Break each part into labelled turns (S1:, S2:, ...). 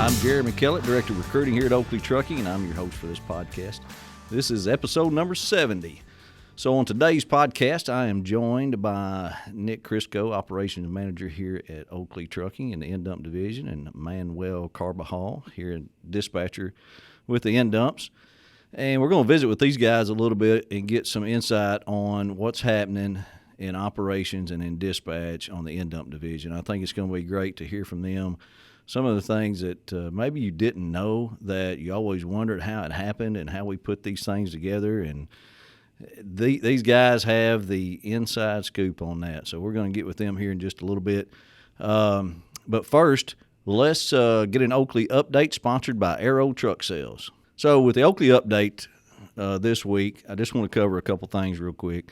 S1: I'm Jeremy Kellett, Director of Recruiting here at Oakley Trucking, and I'm your host for this podcast. This is episode number 70. So on today's podcast, I am joined by Nick Crisco, Operations Manager here at Oakley Trucking in the end dump division, and Manuel Carvajal here at Dispatcher with the end dumps. And we're going to visit with these guys a little bit and get some insight on what's happening in operations and in dispatch on the end dump division. I think it's going to be great to hear from them some of the things that maybe you didn't know, that you always wondered how it happened and how we put these things together. And these guys have the inside scoop on that. So we're going to get with them here in just a little bit. But first, let's get an Oakley update sponsored by Aero Truck Sales. So with the Oakley update this week, I just want to cover a couple things real quick.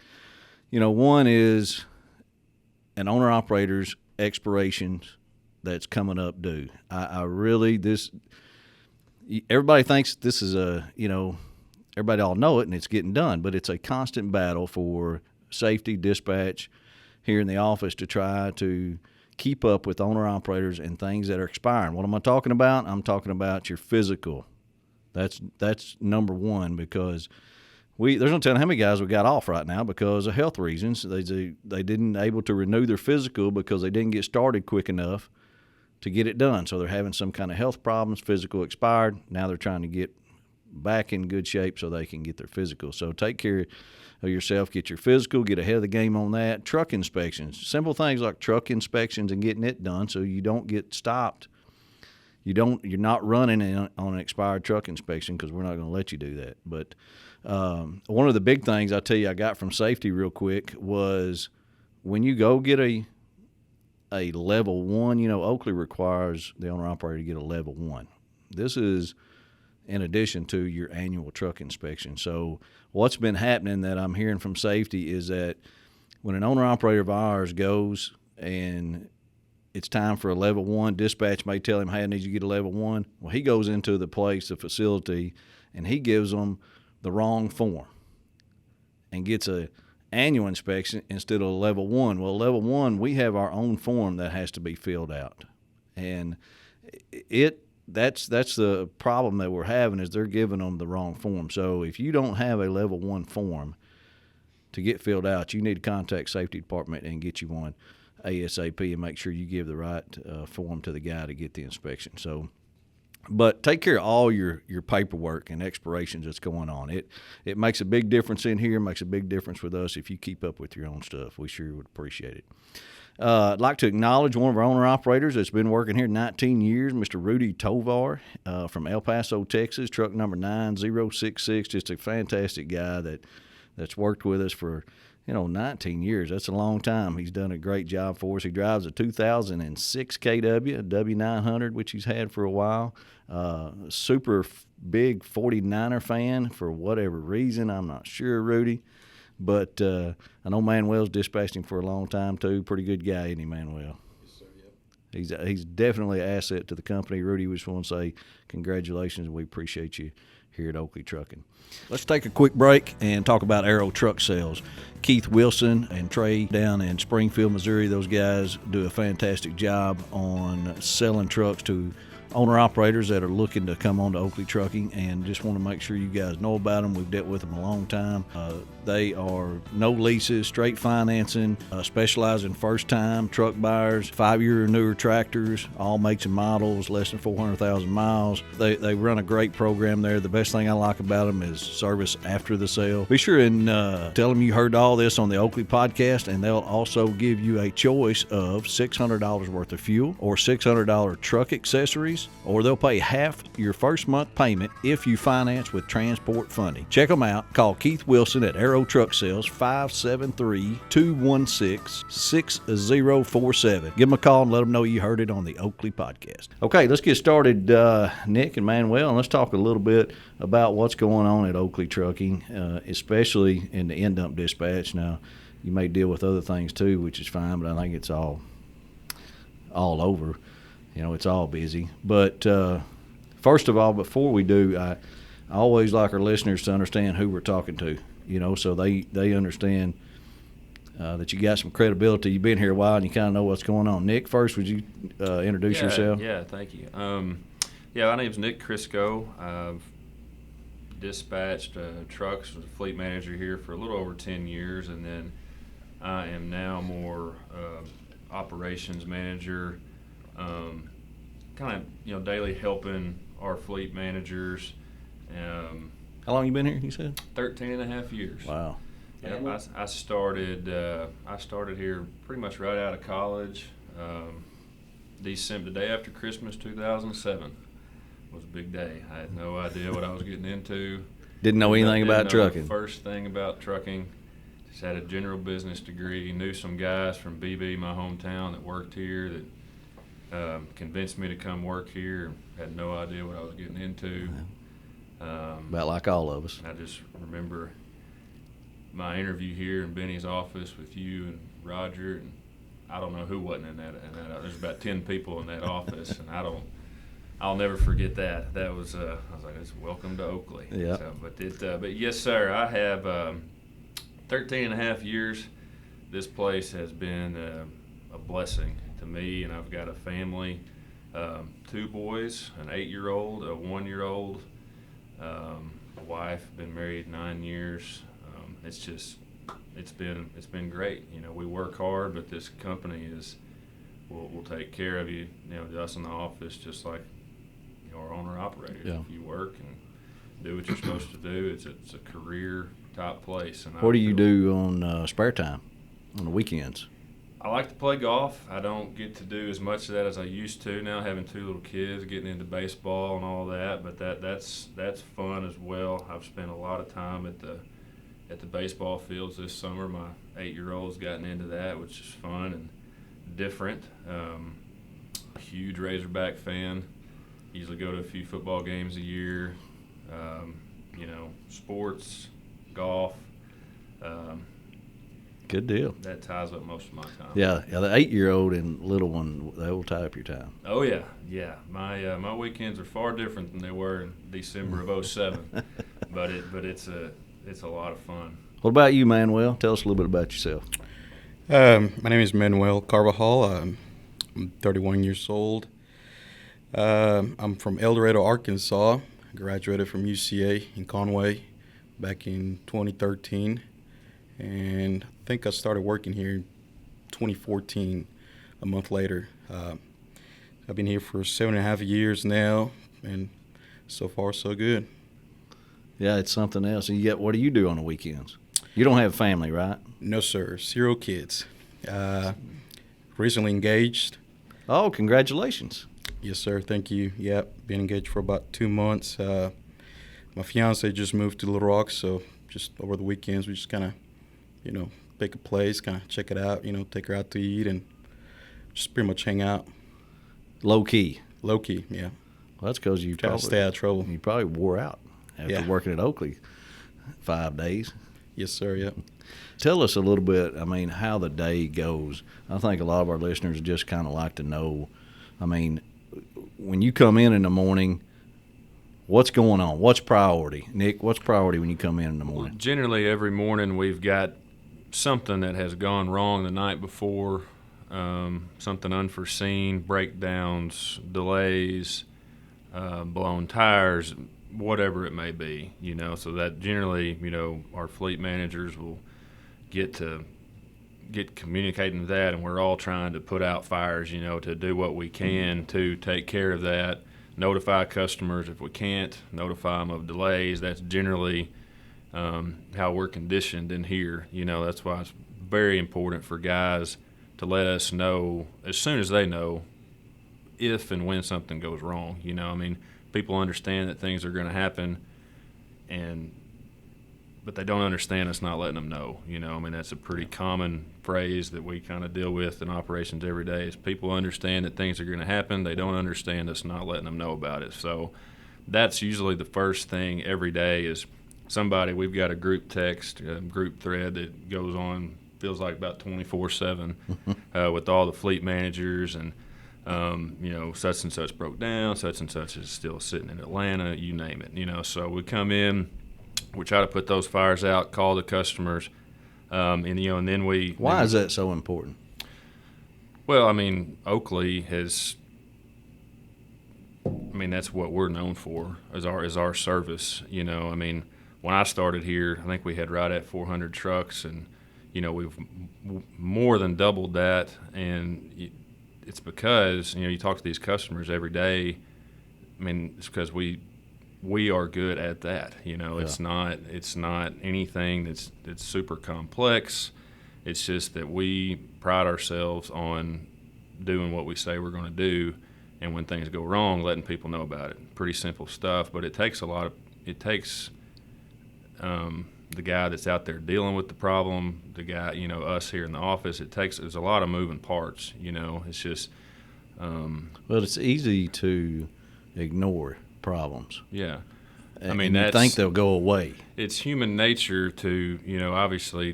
S1: You know, one is an owner-operator's expirations that's coming up due. Everybody thinks this is everybody all know it and it's getting done, but it's a constant battle for safety, dispatch here in the office to try to keep up with owner-operators and things that are expiring. What am I talking about? I'm talking about your physical. That's number one, because there's no telling how many guys we got off right now because of health reasons. They didn't able to renew their physical because they didn't get started quick enough to get it done. So they're having some kind of health problems. Physical expired. Now they're trying to get back in good shape so they can get their physical. So take care of yourself. Get your physical. Get ahead of the game on that. Truck inspections. Simple things like truck inspections and getting it done so you don't get stopped. You're not running on an expired truck inspection because we're not going to let you do that. But one of the big things I tell you I got from safety real quick was when you go get a level one, Oakley requires the owner-operator to get a level one. This is in addition to your annual truck inspection. So what's been happening that I'm hearing from safety is that when an owner-operator of ours goes and it's time for a level one, dispatch may tell him, hey, I need you to get a level one. Well, he goes into the facility, and he gives them the wrong form and gets a annual inspection instead of a level one. Well, level one, we have our own form that has to be filled out. And that's the problem that we're having is they're giving them the wrong form. So if you don't have a level one form to get filled out, you need to contact safety department and get you one ASAP and make sure you give the right form to the guy to get the inspection. So, but take care of all your paperwork and expirations that's going on. It makes a big difference in here, makes a big difference with us if you keep up with your own stuff. We sure would appreciate it. I'd like to acknowledge one of our owner-operators that's been working here 19 years, Mr. Rudy Tovar from El Paso, Texas, truck number 9066. Just a fantastic guy that's worked with us for 19 years. That's a long time. He's done a great job for us. He drives a 2006 KW, a W900, which he's had for a while. Super big 49er fan for whatever reason. I'm not sure, Rudy. But I know Manuel's dispatched him for a long time, too. Pretty good guy, isn't he, Manuel?
S2: Yes, sir, yep.
S1: He's definitely an asset to the company. Rudy, we just want to say congratulations, and we appreciate you here at Oakley Trucking. Let's take a quick break and talk about Aero Truck Sales. Keith Wilson and Trey down in Springfield, Missouri, those guys do a fantastic job on selling trucks to owner-operators that are looking to come on to Oakley Trucking, and just want to make sure you guys know about them. We've dealt with them a long time. They are no leases, straight financing, specialize in first-time truck buyers, 5-year or newer tractors, all makes and models, less than 400,000 miles. They run a great program there. The best thing I like about them is service after the sale. Be sure and tell them you heard all this on the Oakley Podcast, and they'll also give you a choice of $600 worth of fuel or $600 truck accessories, or they'll pay half your first month payment if you finance with transport funding. Check them out. Call Keith Wilson at Aero Truck Sales, 573-216-6047. Give them a call and let them know you heard it on the Oakley Podcast. Okay, let's get started, Nick and Manuel, and let's talk a little bit about what's going on at Oakley Trucking, especially in the end dump dispatch. Now, you may deal with other things too, which is fine, but I think it's all over. It's all busy. But first of all, before we do, I always like our listeners to understand who we're talking to, so they understand that you got some credibility. You've been here a while and you kind of know what's going on. Nick, first, would you introduce yourself?
S2: Yeah, thank you. Yeah, my name's Nick Crisco. I've dispatched trucks as a fleet manager here for a little over 10 years, and then I am now more operations manager, kind of daily helping our fleet managers.
S1: How long you been here, you said?
S2: 13 and a half years.
S1: Wow.
S2: Yep, I started here pretty much right out of college. The day after Christmas 2007 was a big day. I had no idea what I was getting into.
S1: Didn't know anything about
S2: know
S1: trucking.
S2: The first thing about trucking. Just had a general business degree. Knew some guys from BB, my hometown, that worked here that convinced me to come work here. Had no idea what I was getting into.
S1: About like all of us.
S2: I just remember my interview here in Benny's office with you and Roger, and I don't know who wasn't in that. There's about 10 people in that office, and I'll never forget that. That was I was like, "It's welcome to Oakley."
S1: Yeah.
S2: So, but yes, sir. I have 13 and a half years. This place has been a blessing to me, and I've got a family, 2 boys, an 8-year-old, a 1-year-old, a wife. Been married 9 years. It's been great. We work hard, but this company will take care of you. Us in the office, just like our owner operators.
S1: Yeah.
S2: If you work and do what you're supposed to do, it's a career type place. And
S1: What do you do on spare time, on the weekends?
S2: I like to play golf. I don't get to do as much of that as I used to now, having 2 little kids, getting into baseball and all that. But that's fun as well. I've spent a lot of time at the baseball fields this summer. My 8-year-old's gotten into that, which is fun and different. A huge Razorback fan. Usually go to a few football games a year. Sports, golf.
S1: Good deal.
S2: That ties up most of my time.
S1: Yeah, the 8-year-old and little one, they will tie up your time.
S2: Oh yeah. My weekends are far different than they were in December of '07, but it's a lot of fun.
S1: What about you, Manuel? Tell us a little bit about yourself.
S3: My name is Manuel Carvajal. I'm 31 years old. I'm from El Dorado, Arkansas. Graduated from UCA in Conway back in 2013. And I think I started working here in 2014, a month later. I've been here for 7.5 years now, and so far so good.
S1: Yeah, it's something else. And what do you do on the weekends? You don't have family, right?
S3: No, sir. 0 kids. Recently engaged.
S1: Oh, congratulations.
S3: Yes, sir. Thank you. Yep. Been engaged for about 2 months. My fiance just moved to Little Rock, so just over the weekends we just kind of, pick a place, kind of check it out, take her out to eat and just pretty much hang out.
S1: Low key.
S3: Low key, yeah.
S1: Well, that's because you
S3: Try to stay out of trouble.
S1: You probably wore out after working at Oakley 5 days.
S3: Yes, sir. Yep.
S1: Tell us a little bit, how the day goes. I think a lot of our listeners just kind of like to know, when you come in the morning, what's going on? What's priority? Nick, what's priority when you come in the morning?
S2: Well, generally, every morning we've got something that has gone wrong the night before, something unforeseen, breakdowns, delays, blown tires, whatever it may be, So that generally, our fleet managers will get communicating that, and we're all trying to put out fires, to do what we can to take care of that. Notify customers if we can't, notify them of delays. That's generally how we're conditioned in here. That's why it's very important for guys to let us know as soon as they know if and when something goes wrong. People understand that things are going to happen, but they don't understand us not letting them know. That's a pretty common phrase that we kind of deal with in operations every day is people understand that things are going to happen. They don't understand us not letting them know about it. So that's usually the first thing every day is we've got a group text, a group thread that goes on, feels like about 24/7 with all the fleet managers and, such and such broke down, such and such is still sitting in Atlanta, you name it. So we come in, we try to put those fires out, call the customers, and then we.
S1: Why is that so important?
S2: Well, Oakley has I mean, that's what we're known for is our service. You know, I mean, when I started here, I think we had right at 400 trucks, and you know, we've more than doubled that. And it's because, you know, you talk to these customers every day. I mean, it's because we are good at that. You know, it's not anything that's super complex. It's just that we pride ourselves on doing what we say we're going to do, and when things go wrong, letting people know about it. Pretty simple stuff, but it takes the guy that's out there dealing with the problem, the guy, you know, us here in the office. There's a lot of moving parts. You know, it's just.
S1: Well, it's easy to ignore problems.
S2: Yeah.
S1: I mean, you think they'll go away.
S2: It's human nature to, you know, obviously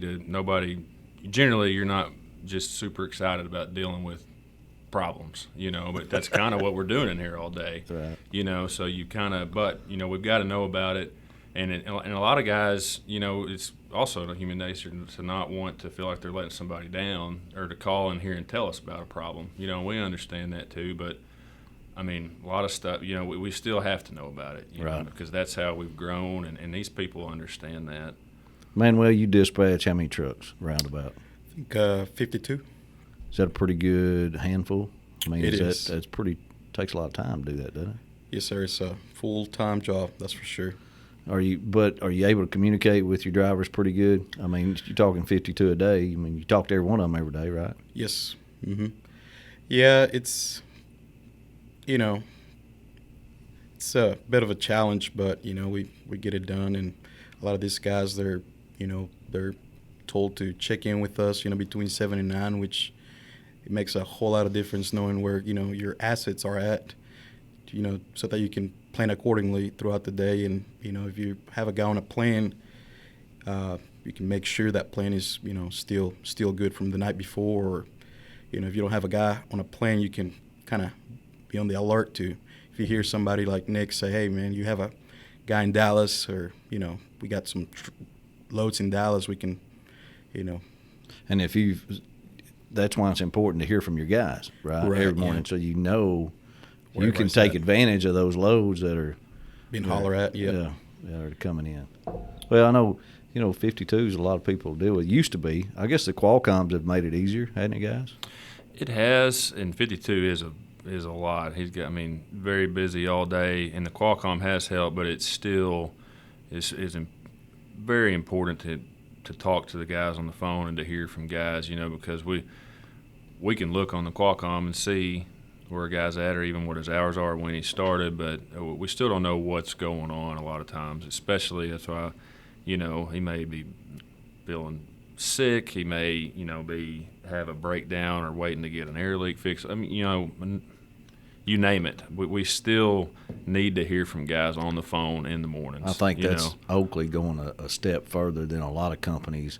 S2: generally you're not just super excited about dealing with problems, you know, but that's kind of what we're doing in here all day.
S1: Right.
S2: You know, so but, you know, we've got to know about it. And a lot of guys, you know, it's also a human nature to not want to feel like they're letting somebody down or to call in here and tell us about a problem. You know, we understand that too, but I mean, a lot of stuff, you know, we still have to know about it, you know, because that's how we've grown, and these people understand that.
S1: Manuel, you dispatch how many trucks roundabout?
S3: I think 52.
S1: Is that a pretty good handful? I mean,
S3: It is.
S1: That's pretty. Takes a lot of time to do that, doesn't it?
S3: Yes, sir. It's a full-time job, that's for sure.
S1: Are you able to communicate with your drivers pretty good? I mean, you're talking 52 a day. I mean, you talk to every one of them every day, right?
S3: Yes. Mm-hmm. Yeah, it's, you know, it's a bit of a challenge, but, you know, we get it done. And a lot of these guys, they're told to check in with us, you know, between 7 and 9, which it makes a whole lot of difference knowing where, you know, your assets are at, you know, so that you can plan accordingly throughout the day. And, you know, if you have a guy on a plan, you can make sure that plan is, you know, still good from the night before. Or, you know, if you don't have a guy on a plan, you can kind of be on the alert to, if you hear somebody like Nick say, hey, man, you have a guy in Dallas, or, you know, we got some loads in Dallas, we can, you know.
S1: And that's why it's important to hear from your guys, right? Every morning, so you know you can take advantage of those loads that are
S3: being hollered at.
S1: Yeah, are coming in. Well, I know, you know, 52s a lot of people deal with. Used to be. I guess the Qualcomms have made it easier, hasn't it, guys?
S2: It has, and 52 is a lot. He's got, I mean, very busy all day, and the Qualcomm has helped, but it still is very important to talk to the guys on the phone and to hear from guys, you know, because we can look on the Qualcomm and see where a guy's at or even what his hours are when he started, but we still don't know what's going on a lot of times, especially that's why, you know, he may be feeling sick, he may, you know, have a breakdown or waiting to get an air leak fixed. I mean, you know, you name it. We still need to hear from guys on the phone in the mornings.
S1: I think that's Oakley going a step further than a lot of companies.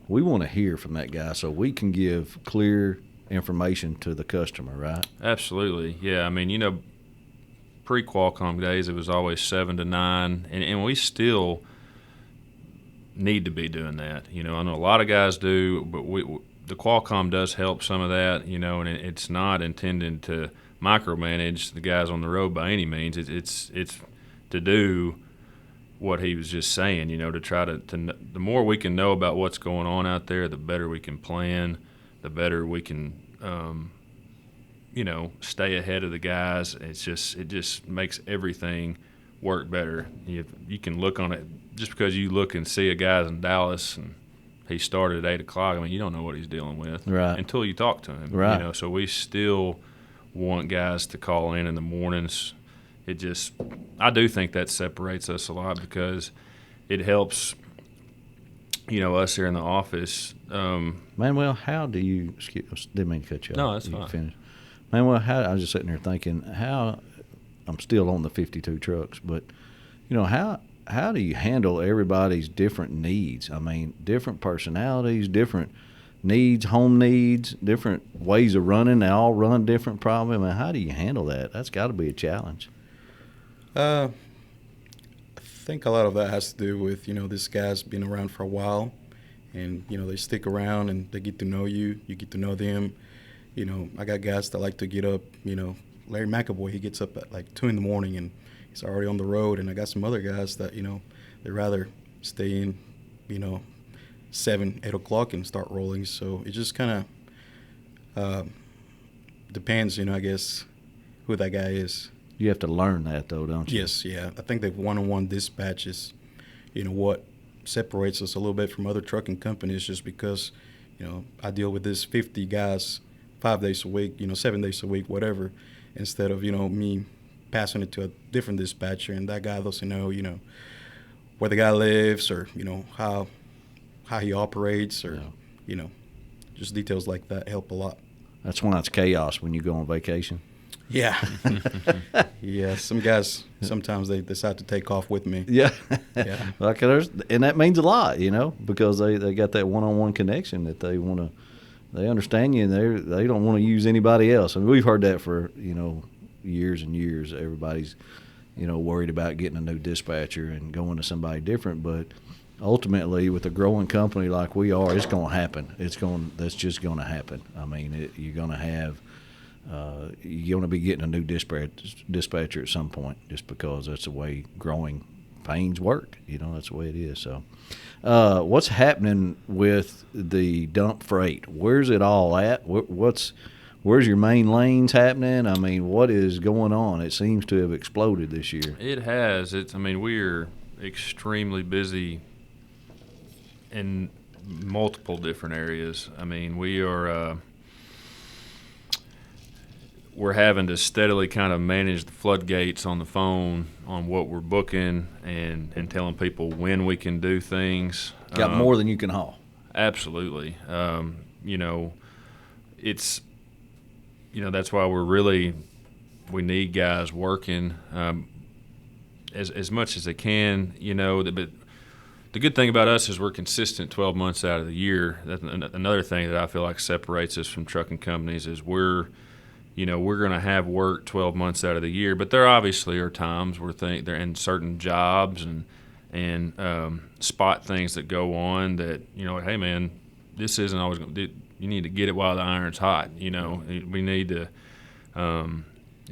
S1: We want to hear from that guy so we can give clear information to the customer, right?
S2: Absolutely, yeah. I mean, you know, pre-Qualcomm days, it was always 7 to 9, and we still need to be doing that. You know, I know a lot of guys do, but the Qualcomm does help some of that, you know, and it's not intended to micromanage the guys on the road by any means. It's to do what he was just saying, you know, to try to the more we can know about what's going on out there, the better we can plan, the better we can, you know, stay ahead of the guys. It just makes everything work better. You can look on it just because you look and see a guy's in Dallas and he started at 8 o'clock. I mean, you don't know what he's dealing with until you talk to him.
S1: Right.
S2: You know, so we still want guys to call in the mornings. I do think that separates us a lot because it helps, you know, us here in the office.
S1: Manuel, how do you – didn't mean to cut you off.
S2: No, that's fine.
S1: Finish. Manuel, I was just sitting there thinking I'm still on the 52 trucks, but, you know, how do you handle everybody's different needs? I mean, different personalities, different needs, home needs, different ways of running. They all run different probably. I mean, how do you handle that? That's got to be a challenge.
S3: I think a lot of that has to do with, you know, these guys being around for a while, and, you know, they stick around and they get to know you. You get to know them. You know, I got guys that like to get up, you know, Larry McAvoy, he gets up at like 2 in the morning and he's already on the road. And I got some other guys that, they rather stay in, 7, 8 o'clock and start rolling. So it just kind of depends, I guess, who that guy is.
S1: You have to learn that, though, don't you?
S3: Yes, yeah. I think the one-on-one dispatch is, what separates us a little bit from other trucking companies, just because, I deal with this 50 guys 5 days a week, 7 days a week, whatever, instead of, me passing it to a different dispatcher, and that guy doesn't know, where the guy lives, or, how he operates, or, just details like that help a lot.
S1: That's why it's chaos when you go on vacation.
S3: Yeah. Yeah, some guys, sometimes they decide to take off with me.
S1: Yeah.
S3: Yeah.
S1: And that means a lot, because they got that one-on-one connection that they want to, they understand you, and they don't want to use anybody else. I mean, we've heard that for, years and years. Everybody's, worried about getting a new dispatcher and going to somebody different. But ultimately, with a growing company like we are, it's going to happen. That's just going to happen. I mean, you're going to have, you're going to be getting a new dispatcher at some point, just because that's the way growing pains work. That's the way it is. So, what's happening with the dump freight? Where's it all at? Where's your main lanes happening? I mean, what is going on? It seems to have exploded this year.
S2: It has. We're extremely busy in multiple different areas. I mean, we're having to steadily kind of manage the floodgates on the phone on what we're booking and telling people when we can do things.
S1: Got more than you can haul.
S2: Absolutely. It's, that's why we need guys working as much as they can, but the good thing about us is we're consistent 12 months out of the year. That's another thing that I feel like separates us from trucking companies is we're going to have work 12 months out of the year, but there obviously are times where they're in certain jobs and spot things that go on that, hey, man, this isn't always going to – you need to get it while the iron's hot. We need to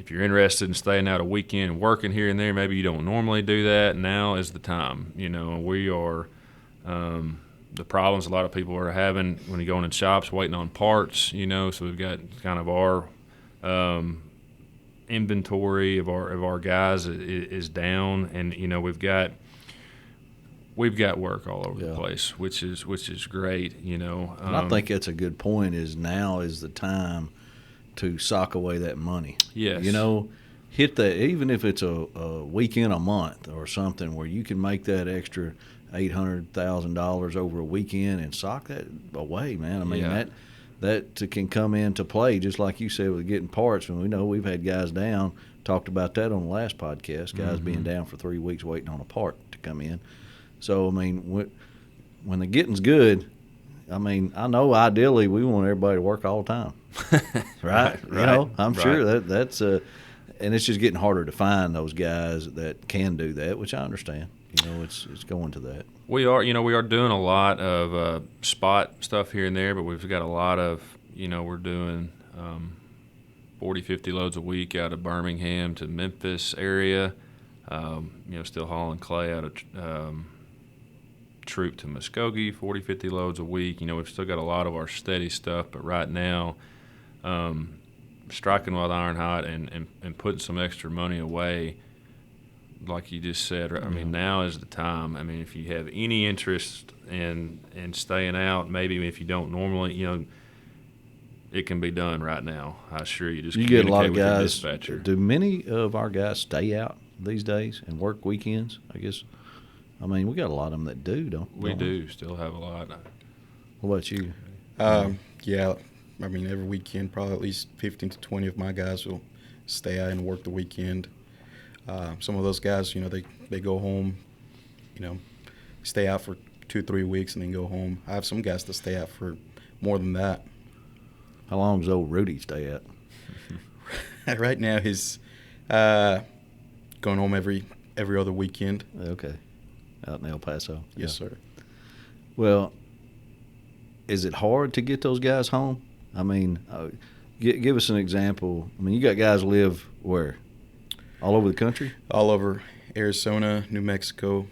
S2: if you're interested in staying out a weekend and working here and there, maybe you don't normally do that. Now is the time. We are the problems a lot of people are having when you go in shops waiting on parts, so we've got kind of our inventory of our guys is down, and we've got work all over the place, which is great. And
S1: I think that's a good point. Now is the time to sock away that money.
S2: Yes.
S1: Hit that, even if it's a weekend a month or something, where you can make that extra $800,000 over a weekend and sock that away, man. I mean, that can come into play, just like you said, with getting parts. And we know we've had guys down, talked about that on the last podcast, guys being down for 3 weeks waiting on a part to come in. So, I mean, when the getting's good, I mean, I know ideally we want everybody to work all the time. Right? I'm sure that's and it's just getting harder to find those guys that can do that, which I understand. It's going to that.
S2: We are doing a lot of spot stuff here and there, but we've got a lot of, we're doing 40, 50 loads a week out of Birmingham to Memphis area. Still hauling clay out of Troop to Muskogee, 40, 50 loads a week. We've still got a lot of our steady stuff, but right now, striking while the iron hot and putting some extra money away, like you just said. I mean, now is the time. I mean, if you have any interest in staying out, maybe if you don't normally, it can be done right now. I assure you. Just
S1: you get a lot of
S2: with
S1: guys.
S2: Dispatcher.
S1: Do many of our guys stay out these days and work weekends? I guess. I mean, we got a lot of them that do, don't we?
S2: We do still have a lot.
S1: What about you?
S3: Yeah. I mean, every weekend, probably at least 15 to 20 of my guys will stay out and work the weekend. Some of those guys, they go home, stay out for 2-3 weeks and then go home. I have some guys that stay out for more than that.
S1: How long does old Rudy stay out?
S3: Right now, he's going home every other weekend.
S1: Okay. Out in El Paso.
S3: Yes, sir.
S1: Well, is it hard to get those guys home? I mean, Give us an example. I mean, you got guys live where? All over the country?
S3: All over Arizona, New Mexico,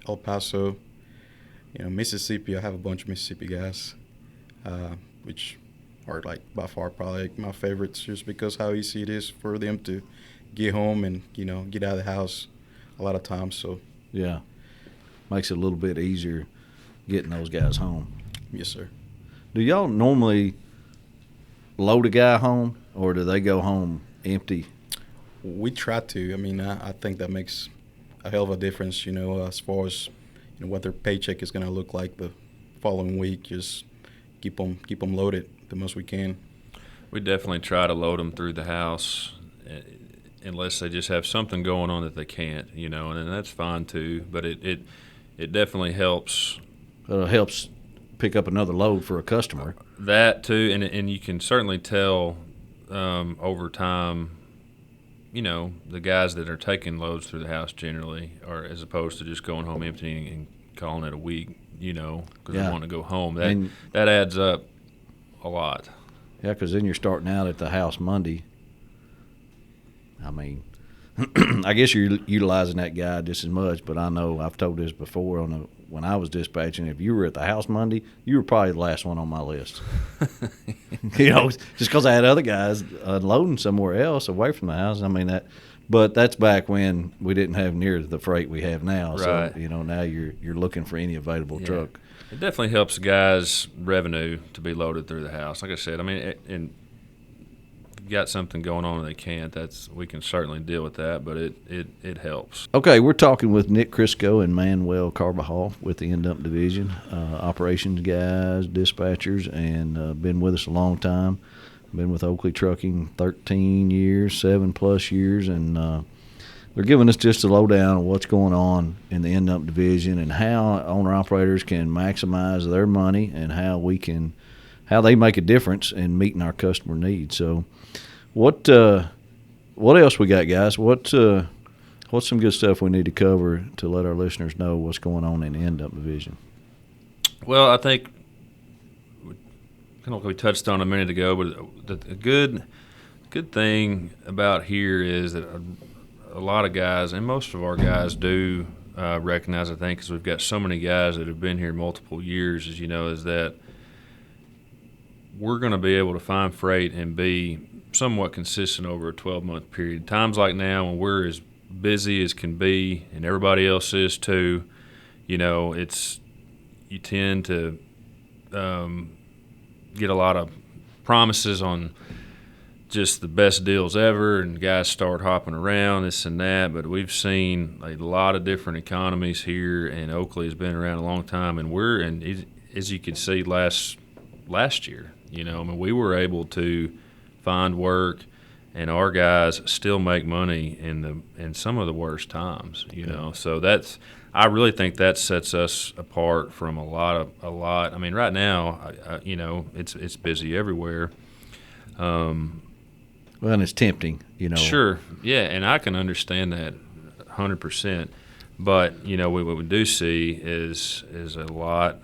S3: El Paso, Mississippi. I have a bunch of Mississippi guys, which are like by far probably like my favorites, just because how easy it is for them to get home and get out of the house a lot of times. So
S1: yeah, makes it a little bit easier getting those guys home.
S3: Yes, sir.
S1: Do y'all normally load a guy home, or do they go home empty?
S3: We try to. I mean, I think that makes a hell of a difference, as far as what their paycheck is going to look like the following week. Just keep them loaded the most we can.
S2: We definitely try to load them through the house, unless they just have something going on that they can't, and that's fine too. But it definitely helps.
S1: It helps pick up another load for a customer.
S2: That too, and you can certainly tell over time. The guys that are taking loads through the house generally are, as opposed to just going home emptying and calling it a week, because they want to go home. That adds up a lot.
S1: Yeah, because then you're starting out at the house Monday. I mean, I guess you're utilizing that guy just as much, but I know I've told this before when I was dispatching, if you were at the house Monday, you were probably the last one on my list. Just because I had other guys unloading somewhere else away from the house. I mean, but that's back when we didn't have near the freight we have now.
S2: Right.
S1: So, now you're looking for any available truck.
S2: It definitely helps guys' revenue to be loaded through the house. Like I said, I mean, and got something going on and they can't, we can certainly deal with that, but it helps.
S1: Okay, we're talking with Nick Crisco and Manuel Carvajal with the End-Dump Division, operations guys, dispatchers, and been with us a long time. Been with Oakley Trucking 13 years, 7+ years, and they're giving us just a lowdown on what's going on in the End-Dump Division and how owner-operators can maximize their money and how they make a difference in meeting our customer needs. So what else we got, guys? What's some good stuff we need to cover to let our listeners know what's going on in the End-Dump Division?
S2: Well, I think kind of like we touched on a minute ago, but the good thing about here is that a lot of guys, and most of our guys do recognize, I think, because we've got so many guys that have been here multiple years, as you know, is that we're going to be able to find freight and be somewhat consistent over a 12-month period. Times like now when we're as busy as can be and everybody else is too, you tend to get a lot of promises on just the best deals ever, and guys start hopping around, this and that. But we've seen a lot of different economies here, and Oakley has been around a long time, and as you can see last year, we were able to find work, and our guys still make money in some of the worst times, So I really think that sets us apart from a lot. I mean, right now, it's busy everywhere.
S1: Well, and it's tempting,
S2: Sure, yeah, and I can understand that 100%. But what we do see is a lot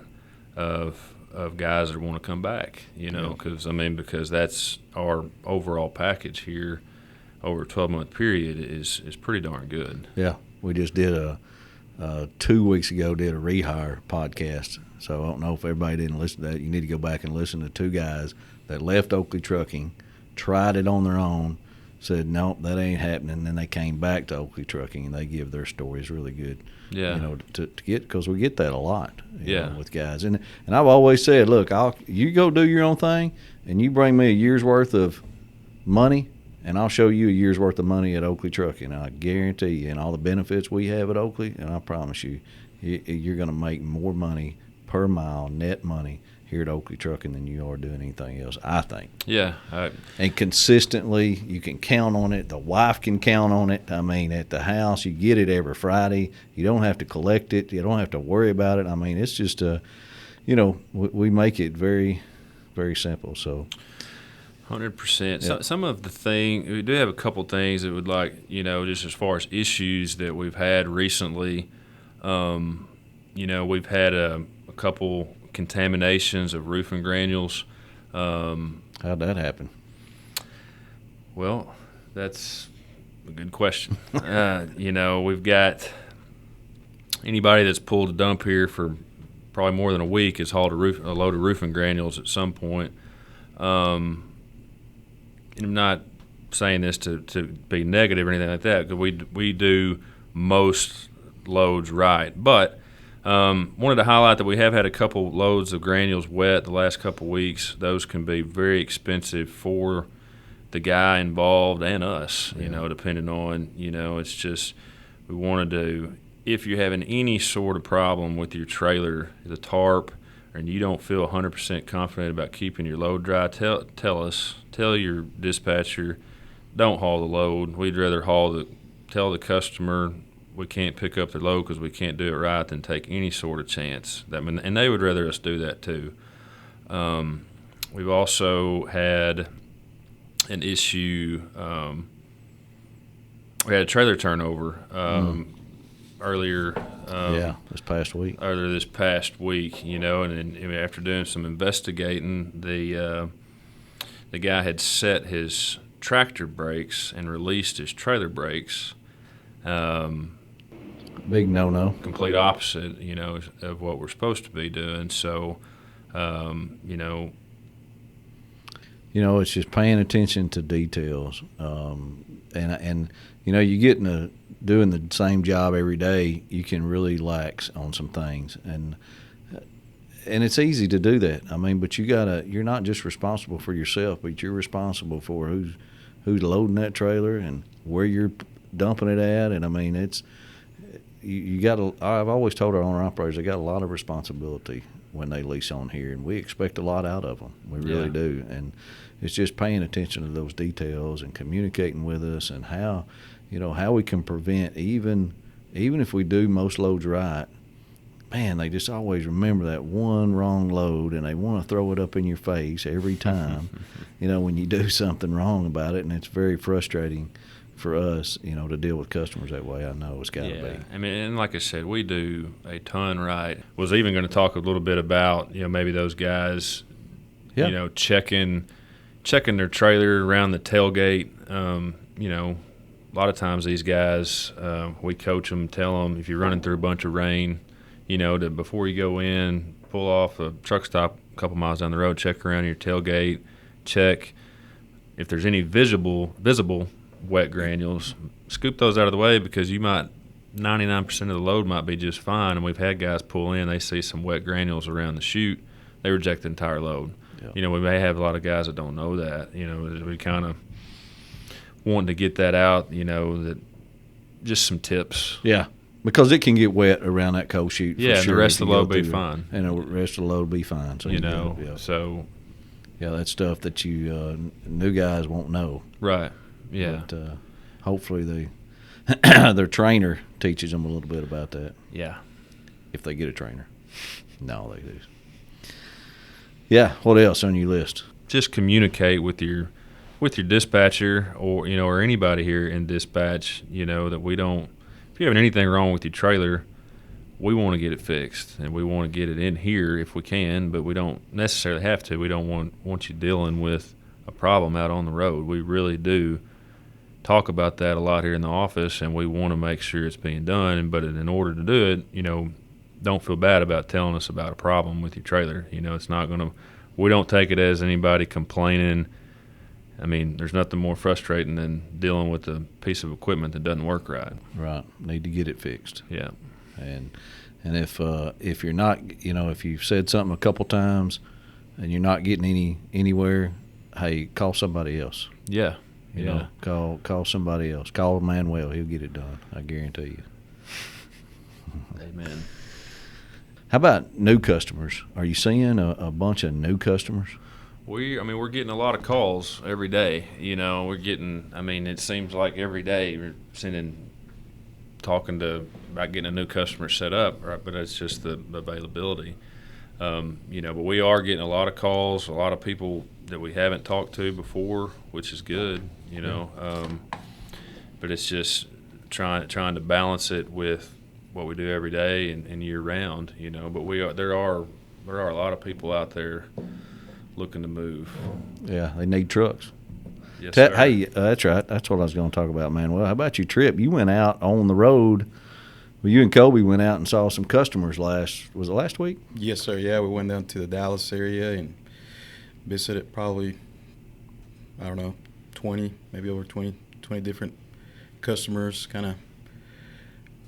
S2: of guys that want to come back, because that's our overall package here over a 12-month period is pretty darn good.
S1: Yeah, we just did 2 weeks ago did a rehire podcast, so I don't know if everybody didn't listen to that. You need to go back and listen to 2 guys that left Oakley Trucking, tried it on their own, said nope, that ain't happening, and then they came back to Oakley Trucking and they give their stories really good.
S2: Yeah,
S1: to get, because we get that a lot. With guys, and I've always said, look, you go do your own thing, and you bring me a year's worth of money, and I'll show you a year's worth of money at Oakley Trucking. And I guarantee you, and all the benefits we have at Oakley, and I promise you, you're going to make more money per mile, net money, here at Oakley Trucking than you are doing anything else, I think.
S2: Yeah.
S1: And consistently, you can count on it. The wife can count on it. I mean, at the house, you get it every Friday. You don't have to collect it. You don't have to worry about it. I mean, it's just, we make it very, very simple. So
S2: 100%.
S1: Yep.
S2: Some of the things, we do have a couple things that would like, just as far as issues that we've had recently, we've had a couple contaminations of roofing granules.
S1: How'd that happen?
S2: Well, that's a good question. We've got anybody that's pulled a dump here for probably more than a week has hauled a load of roofing granules at some point. I'm not saying this to be negative or anything like that, because we do most loads right. But wanted to highlight that we have had a couple loads of granules wet the last couple weeks. Those can be very expensive for the guy involved and us, depending on, it's just we wanted to, if you're having any sort of problem with your trailer, the tarp, and you don't feel 100% confident about keeping your load dry, tell us, tell your dispatcher, don't haul the load. We'd rather tell the customer we can't pick up their load because we can't do it right than take any sort of chance. And they would rather us do that too. We've also had an issue. We had a trailer turnover earlier.
S1: This past week.
S2: Earlier this past week, and then after doing some investigating, the guy had set his tractor brakes and released his trailer brakes.
S1: Big no-no.
S2: Complete opposite, of what we're supposed to be doing. So,
S1: it's just paying attention to details. And you get doing the same job every day, you can really lax on some things. And it's easy to do that. But you're not just responsible for yourself, but you're responsible for who's loading that trailer and where you're dumping it at. And it's I've always told our owner-operators they got a lot of responsibility when they lease on here, and we expect a lot out of them. We really do. And it's just paying attention to those details and communicating with us, and how we can prevent, even if we do most loads right, man, they just always remember that one wrong load, and they want to throw it up in your face every time, when you do something wrong about it. And it's very frustrating for us, to deal with customers that way. I know it's got to be.
S2: And like I said, we do a ton right. Was even going to talk a little bit about, maybe those guys, checking their trailer around the tailgate. A lot of times these guys, we coach them, tell them if you're running through a bunch of rain, to before you go in, pull off a truck stop a couple miles down the road, check around your tailgate, check if there's any visible wet granules, scoop those out of the way, because 99% of the load might be just fine. And we've had guys pull in, they see some wet granules around the chute, they reject the entire load. Yep. We may have a lot of guys that don't know that. We kind of wanting to get that out. That just some tips.
S1: Yeah, because it can get wet around that cold chute.
S2: Yeah,
S1: for sure,
S2: and the rest of the load be fine.
S1: And the rest of the load be fine. So
S2: so.
S1: Yeah, that's stuff that you new guys won't know.
S2: Right. Yeah.
S1: But hopefully their trainer teaches them a little bit about that.
S2: Yeah.
S1: If they get a trainer. No, they do. Yeah. What else on your list?
S2: Just communicate with your dispatcher, or anybody here in dispatch, that we don't, if you have anything wrong with your trailer, we want to get it fixed, and we want to get it in here if we can, but we don't necessarily have to. We don't want you dealing with a problem out on the road. We really do talk about that a lot here in the office, and we want to make sure it's being done. But in order to do it, don't feel bad about telling us about a problem with your trailer. It's not going to – we don't take it as anybody complaining. There's nothing more frustrating than dealing with a piece of equipment that doesn't work right.
S1: Right. Need to get it fixed.
S2: Yeah.
S1: And if you're not, if you've said something a couple times and you're not getting anywhere, hey, call somebody else.
S2: Yeah.
S1: Call somebody else. Call Manuel. He'll get it done. I guarantee you.
S2: Amen.
S1: How about new customers? Are you seeing a bunch of new customers?
S2: We're getting a lot of calls every day. We're getting. It seems like every day we're talking about getting a new customer set up, right? But it's just the availability. But we are getting a lot of calls, a lot of people that we haven't talked to before, which is good, but it's just trying to balance it with what we do every day and year round, but there are a lot of people out there looking to move.
S1: Yeah, they need trucks.
S2: Yes, sir.
S1: Hey, that's right. That's what I was going to talk about, Manuel. How about your trip? You went out on the road. Well, you and Colby went out and saw some customers was it last week?
S3: Yes, sir. Yeah, we went down to the Dallas area and visited probably, I don't know, 20, maybe over 20 different customers, kind of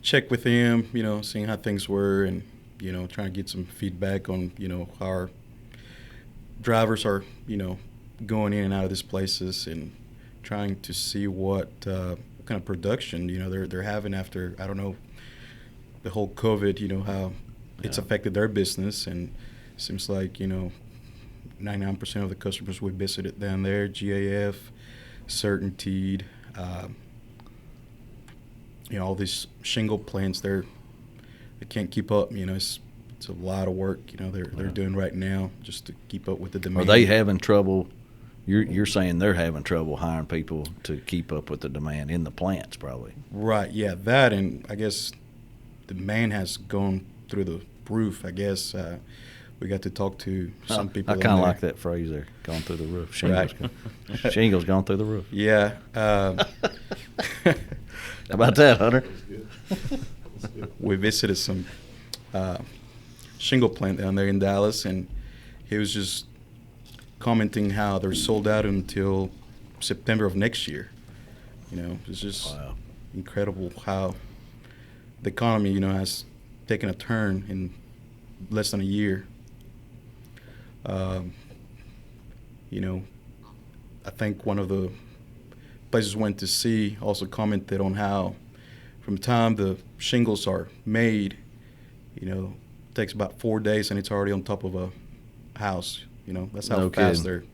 S3: check with them, seeing how things were and, trying to get some feedback on, how our drivers are, going in and out of these places and trying to see what kind of production, they're having after, I don't know, the whole COVID, how it's affected their business. And it seems like, 99% of the customers we visited down there, GAF, Certainteed, all these shingle plants, they can't keep up. It's a lot of work. They're doing right now just to keep up with the demand.
S1: Are they having trouble? You're saying they're having trouble hiring people to keep up with the demand in the plants, probably.
S3: Right. Yeah. That, and I guess demand has gone through the roof. I guess we got to talk to some people.
S1: I kind of like that phrase there, going through the roof. Shingles,
S3: Right.
S1: Shingles gone through the roof.
S3: Yeah.
S1: How about that, Hunter?
S3: We visited some shingle plant down there in Dallas, and he was just commenting how they're sold out until September of next year. It's just incredible how the economy, has taken a turn in less than a year. I think one of the places we went to see also commented on how from the time the shingles are made, it takes about 4 days and it's already on top of a house. That's how
S1: No
S3: fast
S1: kidding.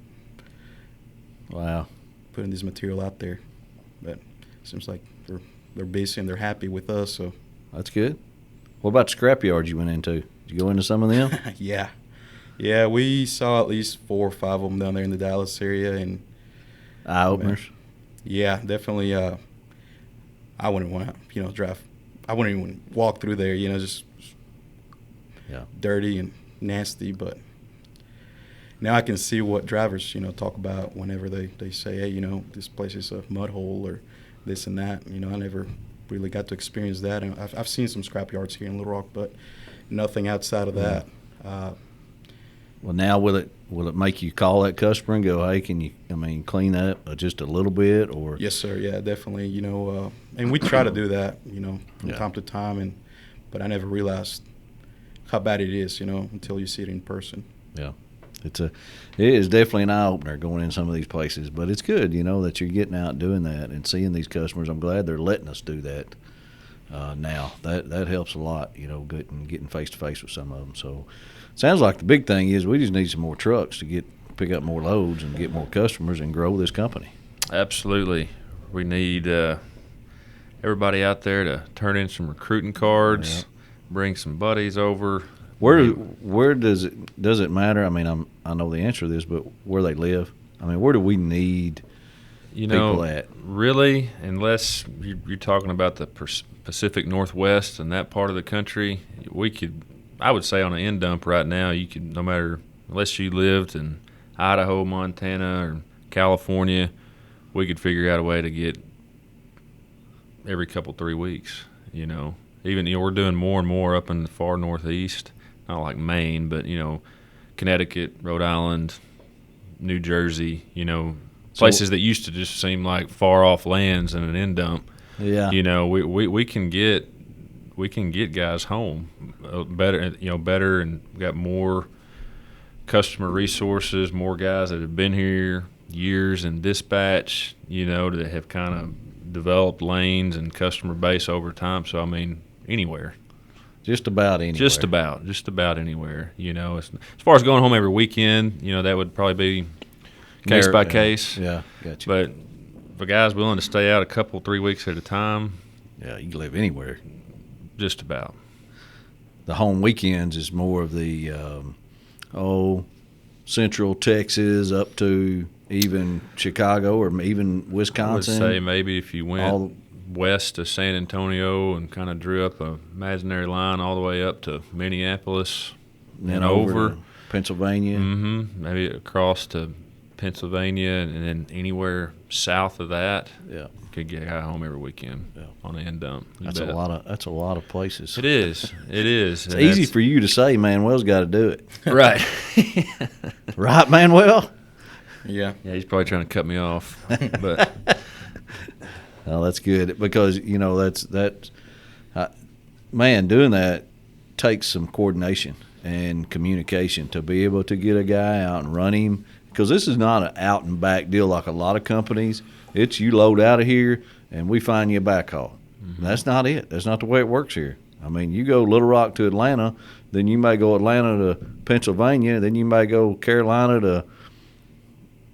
S3: they're putting this material out there. But it seems like they're busy and they're happy with us. So
S1: That's good. What about the scrapyards you went into? Did you go into some of them?
S3: yeah, we saw at least 4 or 5 of them down there in the Dallas area, and
S1: Eye openers.
S3: yeah, definitely. I wouldn't want to, drive. I wouldn't even walk through there. Just dirty and nasty. But now I can see what drivers, talk about whenever they say, hey, this place is a mud hole or this and that. I never really got to experience that. And I've seen some scrap yards here in Little Rock, but nothing outside of that.
S1: Well, now will it make you call that customer and go, hey, can you, clean that just a little bit? Or
S3: Yes, sir. Yeah, definitely. And we try to do that, from time to time. But I never realized how bad it is, until you see it in person.
S1: Yeah. It is definitely an eye-opener going in some of these places. But it's good, that you're getting out doing that and seeing these customers. I'm glad they're letting us do that now. That helps a lot, getting face-to-face with some of them. So sounds like the big thing is we just need some more trucks to pick up more loads and get more customers and grow this company.
S2: Absolutely. We need everybody out there to turn in some recruiting cards, bring some buddies over.
S1: Where does it matter? I know the answer to this, but where they live? Where do we need people at?
S2: Really, unless you're talking about the Pacific Northwest and that part of the country, I would say on an end dump right now, you could, no matter, unless you lived in Idaho, Montana, or California, we could figure out a way to get every 3 weeks, Even, we're doing more and more up in the far northeast, not like Maine, but, Connecticut, Rhode Island, New Jersey, places that used to just seem like far off lands and an end dump.
S1: Yeah.
S2: We can get guys home better, and got more customer resources, more guys that have been here years in dispatch, that have kind of developed lanes and customer base over time. So, anywhere.
S1: Just about anywhere.
S2: Just about anywhere. As far as going home every weekend, that would probably be case by case.
S1: Yeah, gotcha.
S2: But if a guy's willing to stay out 3 weeks at a time,
S1: yeah, you can live anywhere.
S2: Just about.
S1: The home weekends is more of the Central Texas up to even Chicago or even Wisconsin.
S2: I would say maybe if you went west to San Antonio and kind of drew up a imaginary line all the way up to Minneapolis
S1: and
S2: over
S1: to Pennsylvania.
S2: Mm-hmm. Maybe across to Pennsylvania, and then anywhere south of that,
S1: Yeah.
S2: could get a guy home every weekend on an end dump.
S1: That's a lot of places.
S2: It is.
S1: It's easy for you to say, Manuel's got to do it.
S2: Right.
S1: Right, Manuel?
S3: Yeah.
S2: Yeah, he's probably trying to cut me off. But
S1: Oh, that's good because, man, doing that takes some coordination and communication to be able to get a guy out and run him, because this is not an out and back deal like a lot of companies. It's you load out of here and we find you a backhaul. Mm-hmm. That's not it. That's not the way it works here. I mean, you go Little Rock to Atlanta, then you may go Atlanta to Pennsylvania, then you may go Carolina to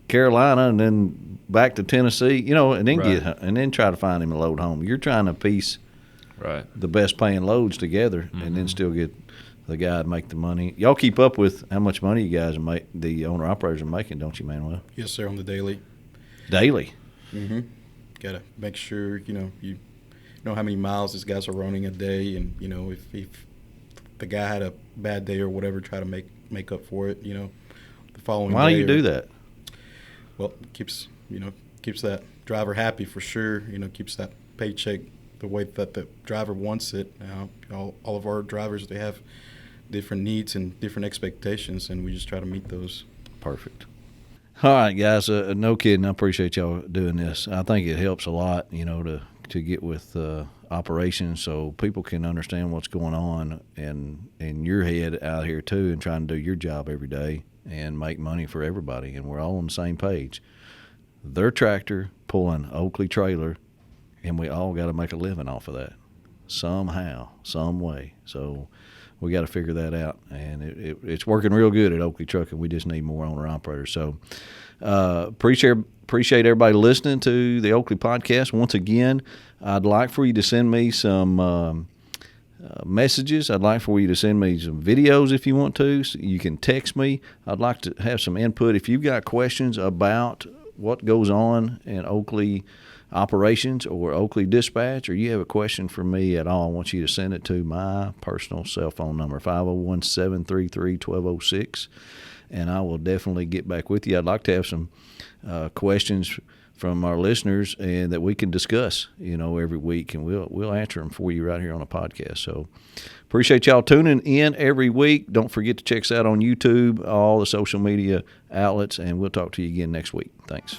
S1: Carolina, and then back to Tennessee, and then try to find him a load home. You're trying to piece the best paying loads together, and then still get the guy to make the money. Y'all keep up with how much money you guys the owner operators are making, don't you, Manuel?
S3: Yes, sir, on the daily.
S1: Daily.
S3: Mm-hmm. Got to make sure, you know how many miles these guys are running a day, and, if the guy had a bad day or whatever, try to make up for it, the following day.
S1: Why do you do that?
S3: Well, keeps that driver happy for sure, keeps that paycheck the way that the driver wants it. All of our drivers, they have different needs and different expectations, and we just try to meet those.
S1: Perfect. All right, guys. No kidding. I appreciate y'all doing this. I think it helps a lot, to get with operations so people can understand what's going on in your head out here too, and trying to do your job every day and make money for everybody. And we're all on the same page. Their tractor pulling Oakley trailer, and we all got to make a living off of that somehow, some way. So we got to figure that out, and it's working real good at Oakley Trucking. We just need more owner-operators. So appreciate everybody listening to the Oakley Podcast. Once again, I'd like for you to send me some messages. I'd like for you to send me some videos if you want to. So you can text me. I'd like to have some input. If you've got questions about what goes on in Oakley operations or Oakley dispatch, or you have a question for me at all, I want you to send it to my personal cell phone number, 501-733-1206, and I will definitely get back with you. I'd like to have some questions from our listeners and that we can discuss, every week, and we'll answer them for you right here on the podcast. So appreciate y'all tuning in every week. Don't forget to check us out on YouTube, all the social media outlets, and we'll talk to you again next week. Thanks.